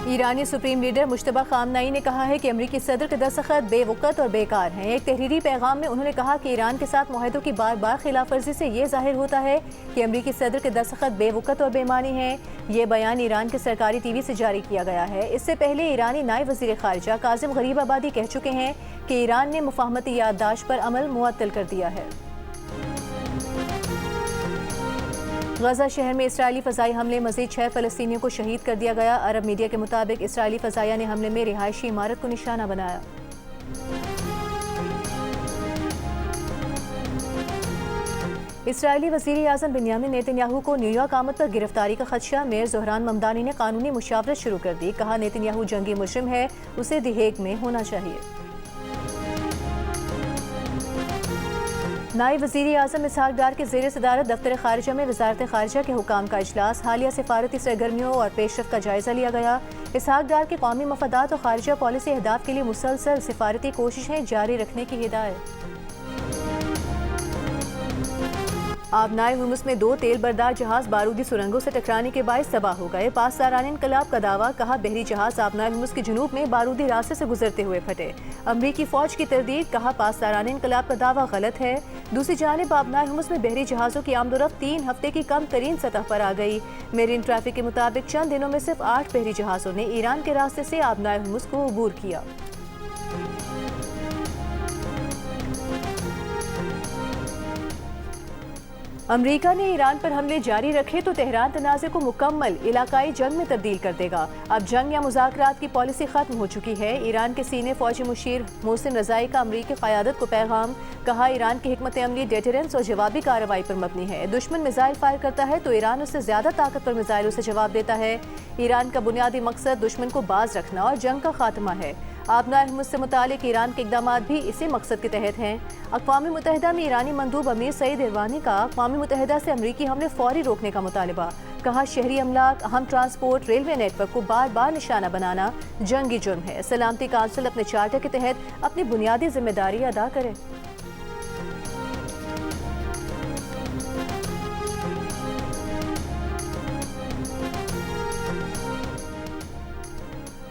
ईरानी supreme leader Mushtaba खामनाई ने कहा है कि अमरीकी सदर के दस्तखत बेवकत और बेकार हैं। एक तहरीरी पैगाम में उन्होंने कहा कि ईरान के साथ मुआहदों की बार बार खिलाफ वर्जी से ये जाहिर होता है कि अमरीकी सदर के दस्तखत बेवकत और बेमानी हैं। ये बयान ईरान के सरकारी टीवी से जारी किया गया है। इससे पहले ईरानी नायब वज़ीर ख़ारिजा कासिम गरीबाबादी कह चुके हैं कि ईरान ने मुफाहमती याददाश्त पर अमल मुअत्तल कर दिया है। गजा शहर में इसराइली फ़ज़ाई हमले मज़ीद 6 फ़लस्तीनियों को शहीद कर दिया गया। अरब मीडिया के मुताबिक इसराइली फ़ज़ाइया ने हमले में रिहायशी इमारत को निशाना बनाया। इसराइली वज़ीर आज़म बिन्यामिन नेतन्याहू को न्यूयॉर्क आमद पर गिरफ्तारी का खदशा। मेयर ज़ोहरान ममदानी ने कानूनी मुशावरत शुरू कर दी। कहा नेतन्याहू जंगी मुजरिम है, उसे दी हेग में होना चाहिए। नायब वज़ीर आज़म इसहाक डार के ज़ेर सदारत दफ्तर ख़ारिजा में वज़ारत ख़ारिजा के हुकाम का इजलास। हालिया सिफारती सरगर्मियों और पेशरफ का जायज़ा लिया गया। इसहाक डार के कौमी मफादात और ख़ारिजा पॉलिसी अहदाफ के लिए मुसलसल सिफारती कोशिशें जारी रखने की हिदायत। आबनाए हुर्मुज़ में 2 तेल बरदार जहाज बारूदी सुरंगों से टकराने के बायस तबाह हो गए। पासदारान इनकलाब का दावा। कहा बहरी जहाज आबनाए हुर्मुज़ के जुनूब में बारूदी रास्ते से गुजरते हुए फटे। अमरीकी फ़ौज की तरदीद। कहा पासदारान इनकलाब का दावा गलत है। दूसरी जानिब आबनाए हुर्मुज़ में बहरी जहाज़ों की आमदोरफ्त 3 हफ्ते की कम तरीन सतह पर आ गई। मेरीन ट्रैफिक के मुताबिक चंद दिनों में सिर्फ 8 बहरी जहाज़ों ने ईरान के रास्ते से आबनाए हुर्मुज़ को अबूर किया। अमरीका ने ईरान पर हमले जारी रखे तो तेहरान तनाज़े को मुकम्मल इलाकाई जंग में तब्दील कर देगा। अब जंग या मुज़ाकरात की पॉलिसी ख़त्म हो चुकी है। ईरान के सीनियर फ़ौजी मुशीर मोहसिन रज़ाई का अमरीकी क़यादत को पैगाम। कहा ईरान की हिकमत अमली डेटरेंस और जवाबी कार्रवाई पर मबनी है। दुश्मन मिसाइल फायर करता है तो ईरान उससे ज़्यादा ताकतवर मिसाइलों से जवाब देता है। ईरान का बुनियादी मकसद दुश्मन को बाज रखना और जंग का खात्मा है। आबनाए हुर्मुज़ से मुतालिक ईरान के इक़दामात भी इसी मकसद के तहत हैं। अक़वाम मुत्तहिदा में ईरानी मंदूब अमीर सईद इरवानी का अक़वाम मुत्तहिदा से अमरीकी हमले फौरी रोकने का मुतालबा। कहा शहरी अमलाक, अहम ट्रांसपोर्ट, रेलवे नेटवर्क को बार बार निशाना बनाना जंगी जुर्म है। सलामती काउंसिल अपने चार्टर के तहत अपनी बुनियादी जिम्मेदारी अदा करे।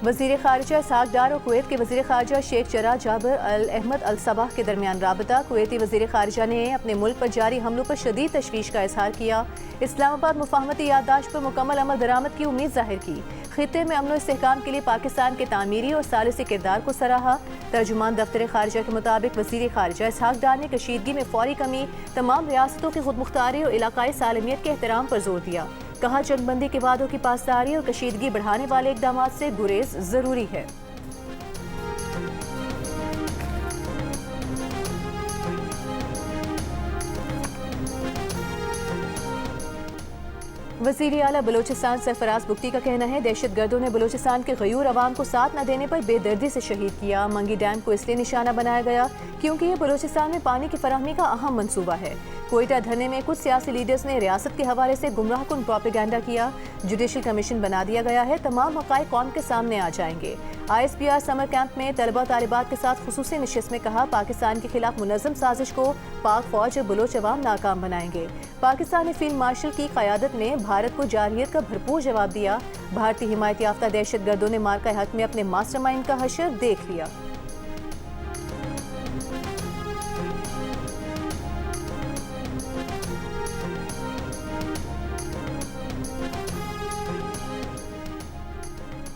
वज़ीर ख़ारिजा इसहाक डार और कुवैत के वज़ीर ख़ारिजा शेख जरा जाबर अल अहमद अल सबाह के दरमियान राबता। कुवैती वज़ीर ख़ारिजा ने अपने मुल्क पर जारी हमलों पर शदीद तशवीश का इजहार किया। इस्लामाबाद मुफाहमती याददाश्त पर मुकम्मल अमल दरामद की उम्मीद जाहिर की। खित्ते में अमन व इस्तेहकाम के लिए पाकिस्तान के तामीरी और सालिसी किरदार को सराहा। तर्जुमान दफ्तर ख़ारिजा के मुताबिक वज़ीर ख़ारिजा इसहाक डार ने कशीदगी में फौरी कमी, तमाम रियासतों की खुदमुख्तारी और इलाकाई सालमियत के एहतराम पर जोर दिया। कहा जंगबंदी के वादों की पासदारी और कशीदगी बढ़ाने वाले इक़दामात से गुरेज ज़रूरी है। वज़ीर आला बलोचिस्तान सरफराज बुख्ती का कहना है दहशत गर्दों ने बलोचिस्तान के गयूर अवाम को साथ न देने पर बेदर्दी से शहीद किया। मंगी डैम को इसलिए निशाना बनाया गया क्योंकि ये बलोचिस्तान में पानी की फराहमी का अहम मंसूबा है। कोयटा धरने में कुछ सियासी लीडर्स ने रियासत के हवाले से गुमराहकुन प्रोपेगेंडा किया। जुडिशल कमीशन बना दिया गया है। तमाम हक़ाइक़ कौम के सामने आ जाएंगे। ISPR समर कैंप में तलबा तालिबात के साथ खुसूसी नशिस्त में कहा पाकिस्तान के खिलाफ मुनज़्ज़म साजिश को पाक फ़ौज और बलोच अवाम नाकाम बनाएंगे। पाकिस्तानी फील्ड मार्शल की क़यादत में भारत को जारहियत का भरपूर जवाब दिया। भारतीय हिमायत याफ्ता दहशत गर्दों ने मार्का हक में अपने मास्टरमाइंड का हशर देख लिया।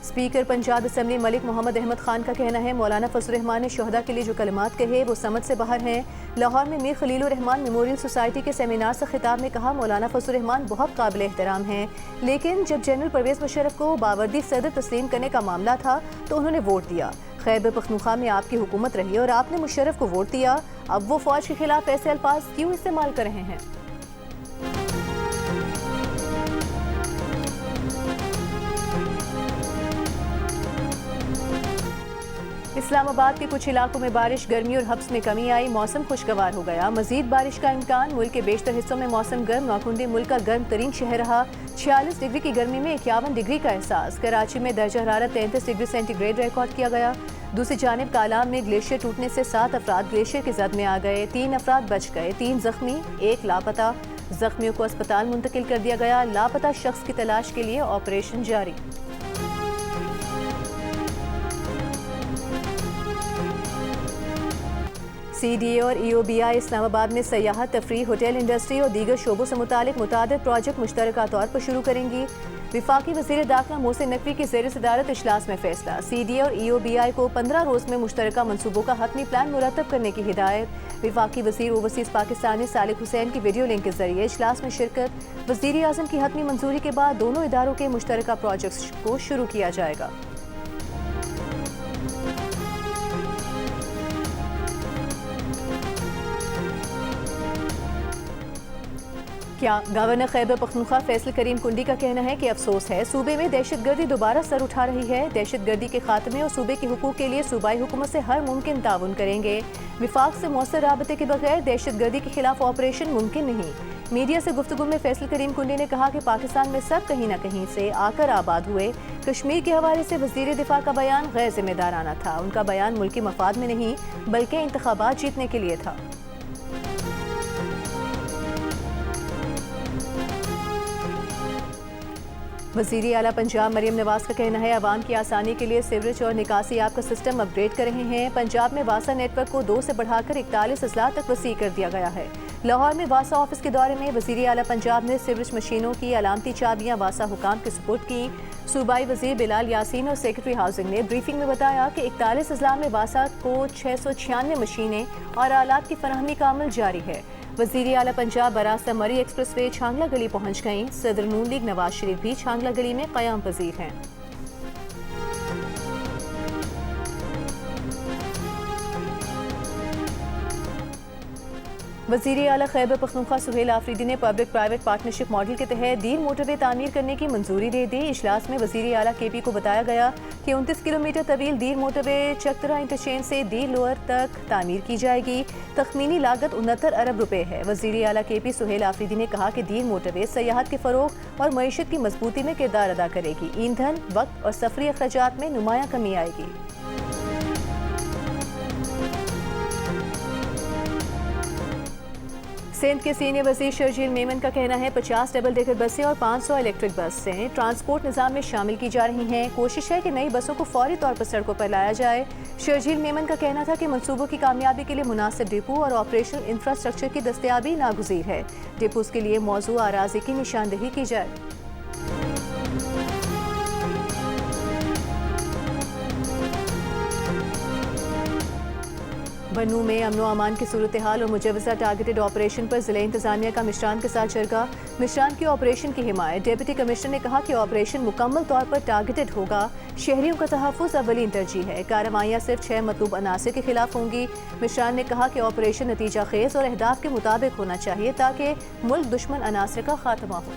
स्पीकर पंजाब असम्बली मलिक मोहम्मद अहमद खान का कहना है मौलाना फजल रहमान ने शोहदा के लिए जो कलमात कहे वो समझ से बाहर हैं। लाहौर में मीर खलीलुर रहमान मेमोरियल सोसाइटी के सेमिनार से खिताब में कहा मौलाना फजल रहमान बहुत काबिल एहतराम हैं, लेकिन जब जनरल परवेज़ मुशर्रफ को बावर्दी सदर तस्लीम करने का मामला था तो उन्होंने वोट दिया। खैबर पख्तूनख्वा में आपकी हुकूमत रही और आपने मुशर्रफ को वोट दिया। अब वो फौज के खिलाफ ऐसे अल्फाज क्यों इस्तेमाल कर रहे हैं? इस्लामाबाद के कुछ इलाकों में बारिश, गर्मी और हब्स में कमी आई। मौसम खुशगवार हो गया। मजीद बारिश का इम्कान। मुल्क के बेशतर हिस्सों में मौसम गर्म। नौकुंडी मुल्क का गर्म तरीन शहर रहा। 46 डिग्री की गर्मी में 51 डिग्री का एहसास। कराची में दर्जा हरारत 33 डिग्री सेंटीग्रेड रिकॉर्ड किया गया। दूसरी जानिब कालाम में ग्लेशियर टूटने से 7 अफराद ग्लेशियर की जद में आ गए। 3 अफराद बच गए, 3 जख्मी, 1 लापता। जख्मियों को अस्पताल मुंतकिल कर दिया गया। लापता शख्स की तलाश के लिए ऑपरेशन जारी। CDA और EOBI इस्लामाबाद में सयाहत, तफरीह, होटल इंडस्ट्री और दीगर शोबों से मुतालिक प्रोजेक्ट मुश्तरका तौर पर शुरू करेंगी। विफाकी वज़ीर दाखिला मोहसिन नकवी की ज़ेर सदारत इजलास में फैसला। CDA और EOBI को 15 रोज़ में मुश्तरका मनसूबों का हतमी प्लान मुरतब करने की हिदायत। विफाकी वज़ीर ओवरसीज़ पाकिस्तानी सालिक हुसैन की वीडियो लिंक के जरिए इजलास में शिरकत। वज़ीर आज़म की हतमी मंजूरी के बाद दोनों इदारों के मुश्तरका प्रोजेक्ट्स को शुरू किया जाएगा। क्या गवर्नर खैबर पख्तूनख्वा फैसल करीम कुंडी का कहना है कि अफसोस है, सूबे में दहशतगर्दी दोबारा सर उठा रही है। दहशतगर्दी के खात्मे और सूबे के हुकूक के लिए सूबाई हुकूमत से हर मुमकिन ताउन करेंगे। विफाक से मौसर राबते के बगैर दहशतगर्दी के खिलाफ ऑपरेशन मुमकिन नहीं। मीडिया से गुफ्तगू में फैसल करीम कुंडी ने कहा कि पाकिस्तान में सब कहीं न कहीं से आकर आबाद हुए। कश्मीर के हवाले से वज़ीर दिफा का बयान गैर जिम्मेदाराना था। उनका बयान मुल्की मफाद में नहीं बल्कि इंतखाबात जीतने के लिए था। वज़ीर आला पंजाब मरियम नवाज का कहना है, आवाम की आसानी के लिए सीवरेज और निकासी आप का सिस्टम अपग्रेड कर रहे हैं। पंजाब में वासा नेटवर्क को 2 से बढ़ाकर 41 अजला तक वसी कर दिया गया है। लाहौर में वासा ऑफिस के दौरे में वज़ीर आला पंजाब ने सीवरेज मशीनों की अलामती चाबियां वासा हुकाम के सुपुर्द की। सूबाई वज़ीर बिलाल यासीन और सेक्रेटरी हाउसिंग ने ब्रीफिंग में बताया कि 41 अजला में वासा को 696 मशीनें और आलात की फराहमी का अमल जारी है। वज़ीर आला पंजाब बरास्ता मरी एक्सप्रेस वे छांगला गली पहुँच गईं। सदर नून लीग नवाज शरीफ भी छांगला गली में क़याम पज़ीर हैं। वज़ीर आला खैबर पख्तूनख्वा सुहेल आफरीदी ने पब्लिक प्राइवेट पार्टनरशिप मॉडल के तहत दीर मोटरवे तामीर करने की मंजूरी दे दी। इजलास में वज़ीर आला KP को बताया गया कि 29 किलोमीटर तवील दीर मोटरवे चकतरा इंटरचेंज से दीर लोअर तक तामीर की जाएगी। तखमीनी लागत 69 अरब रुपए है। वज़ीर आला KP सुहेल आफरीदी ने कहा कि दीर मोटरवे सयाहत के फ़रोग और मईशत की मजबूती में किरदार अदा करेगी। ईंधन, वक्त और सफरी अखराजात में नुमाया कमी आएगी। सिंध के सीनियर वज़ीर शर्जील मेमन का कहना है 50 डबल डेकर बसें और 500 इलेक्ट्रिक बसें ट्रांसपोर्ट निज़ाम में शामिल की जा रही हैं। कोशिश है कि नई बसों को फौरी तौर पर सड़कों पर लाया जाए। शर्जील मेमन का कहना था कि मनसूबों की कामयाबी के लिए मुनासिब डिपो और ऑपरेशनल इंफ्रास्ट्रक्चर की दस्तयाबी नागुज़ीर है। डिपोज के लिए मौजूद आराज़ी की निशानदेही की जाए। बनू में अमनो अमान की सूरत हाल और मुजवजा टारगेटेड ऑपरेशन पर ज़िला इंतजामिया का मिशरान के साथ जरगा। मिशरान की ऑपरेशन की हिमायत। डिप्टी कमिश्नर ने कहा कि ऑपरेशन मुकम्मल तौर पर टारगेटेड होगा। शहरियों का तहफ़्फ़ुज़ अव्वलीन तरजीह है। कार्रवाइयाँ सिर्फ 6 मतलूब अनासिर के खिलाफ होंगी। मिशरान ने कहा कि ऑपरेशन नतीजा खेज और अहदाफ के मुताबिक होना चाहिए ताकि मुल्क दुश्मन अनासिर का खात्मा हो।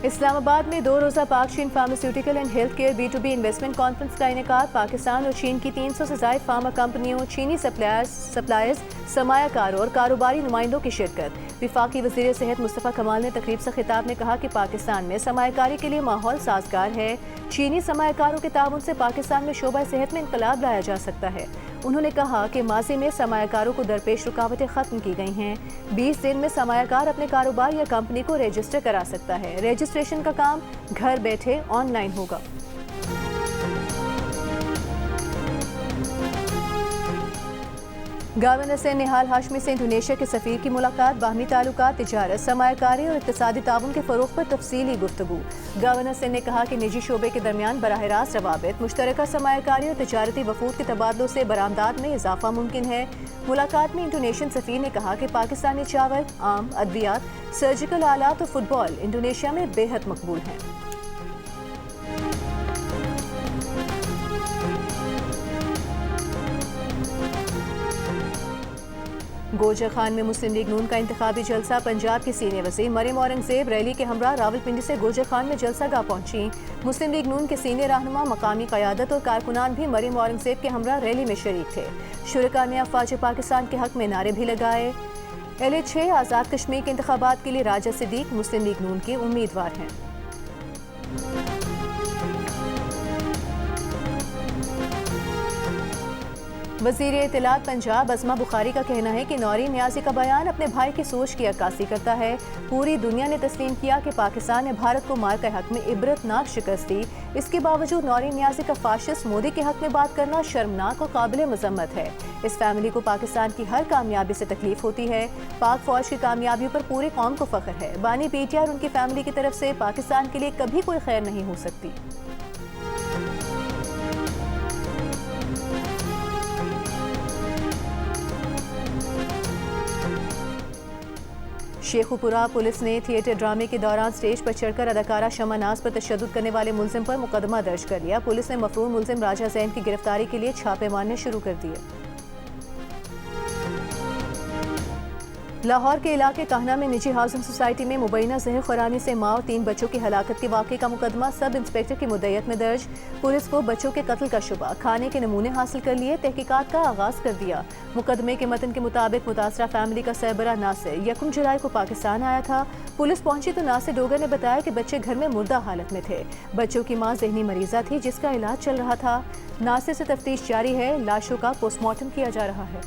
इस्लामाबाद में 2 रोज़ा पाक चीन pharmaceutical and health care B2B investment conference का इनेकाद। पाकिस्तान और चीन की 300 से ज़ायद फार्मा कंपनियों, चीनी सप्लायर्स, सरमायाकारों और कारोबारी नुमाइंदों की शिरकत। विफाकी वज़ीर सेहत मुस्तफ़ा कमाल ने तकरीब से खिताब में कहा कि पाकिस्तान में सरमायाकारी के लिए माहौल साजगार है। चीनी सरमायाकारों के ताउन से पाकिस्तान में शोबा सेहत में इनकलाब लाया जा सकता है। उन्होंने कहा कि माजी में सरमायाकारों को दरपेश रुकावटें ख़त्म की गई हैं। 20 दिन में सरमायाकार अपने कारोबार या कंपनी को रजिस्टर करा सकता है। रजिस्ट्रेशन का काम घर बैठे ऑनलाइन होगा। गवर्नर से निहाल हाशमी से इंडोनेशिया के सफ़ीर की मुलाकात। बाहमी ताल्लुकात, तिजारत, सरमायाकारी और इक़्तिसादी ताउन के फ़रोग़ पर तफसीली गुफ्तगू। गवर्नर से ने कहा कि निजी शोबे के दरमियान बराह रास्त रवाबित, मुश्तरका सरमायाकारी और तिजारती वफूद के तबादलों से बरामदात में इजाफा मुमकिन है। मुलाकात में इंडोनेशियन सफ़ीर ने कहा कि पाकिस्तानी चावल, आम, अद्वियात, सर्जिकल आलात और फुटबॉल इंडोनेशिया में बेहद मकबूल हैं। गोजर खान में मुस्लिम लीग नून का इंतखाबी जलसा। पंजाब की सीनियर वज़ीर मरियम औरंगज़ेब रैली के हमरा रावलपिंडी से गोजर खान में जलसा गाह पहुंची। मुस्लिम लीग नून के सीनियर रहनुमा, मकामी क़यादत और कारकुनान भी मरियम औरंगज़ेब के हमरा रैली में शरीक थे। शुरका ने अफ़वाज पाकिस्तान के हक में नारे भी लगाए। LA-6 आज़ाद कश्मीर के इंतखाबात के लिए राजा सिद्दीक मुस्लिम लीग नून के उम्मीदवार हैं। वज़ीर इत्तलात पंजाब अज़मा बुखारी का कहना है कि नौरीन न्याज़ी का बयान अपने भाई की सोच की अक्कासी करता है। पूरी दुनिया ने तस्लीम किया कि पाकिस्तान ने भारत को मार के हक में इबरतनाक शिकस्त दी। इसके बावजूद नौरीन न्याज़ी का फाशिस्ट मोदी के हक में बात करना शर्मनाक और काबिल मज़म्मत है। इस फैमिली को पाकिस्तान की हर कामयाबी से तकलीफ होती है। पाक फौज की कामयाबियों पर पूरी कौम को फ़ख्र है। बानी पीटीआई और उनकी फैमिली की तरफ से पाकिस्तान के लिए कभी कोई खैर नहीं हो सकती। शेखुपुरा पुलिस ने थिएटर ड्रामे के दौरान स्टेज पर चढ़कर अदाकारा शमा नाज पर तशद्दुद करने वाले मुलजिम पर मुकदमा दर्ज कर लिया। पुलिस ने मफरूर मुलजिम राजा जैन की गिरफ्तारी के लिए छापे मारने शुरू कर दिए। लाहौर के इलाके काहना में निजी हाउसिंग सोसाइटी में मुबैना जहर खुरानी से माँ और 3 बच्चों की हलाकत के वाक़े का मुकदमा सब इंस्पेक्टर की मुद्दत में दर्ज। पुलिस को बच्चों के कत्ल का शुबा, खाने के नमूने हासिल कर लिए, तहकीकात का आगाज कर दिया। मुकदमे के मतन के मुताबिक मुतासरा फैमिली का सरबरा नासिर 1 जुलाई को पाकिस्तान आया था। पुलिस पहुंची तो नासिर डोगर ने बताया कि बच्चे घर में मुर्दा हालत में थे। बच्चों की माँ जहनी मरीजा थी जिसका इलाज चल रहा था। नासिर से तफ्तीश जारी है। लाशों का पोस्टमार्टम किया जा रहा है।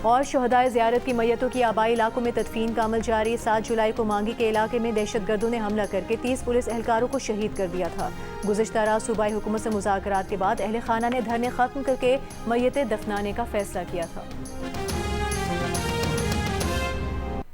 और शहदाए ज़ियारत की मैयतों की आबाई इलाकों में तदफीन का अमल जारी। 7 जुलाई को मांगी के इलाके में दहशतगर्दों ने हमला करके 30 पुलिस एहलकारों को शहीद कर दिया था। गुज़िश्ता रात सूबाई हुकूमत से मुज़ाकरात के बाद अहले खाना ने धरने ख़त्म करके मैयतें दफनाने का फैसला किया था।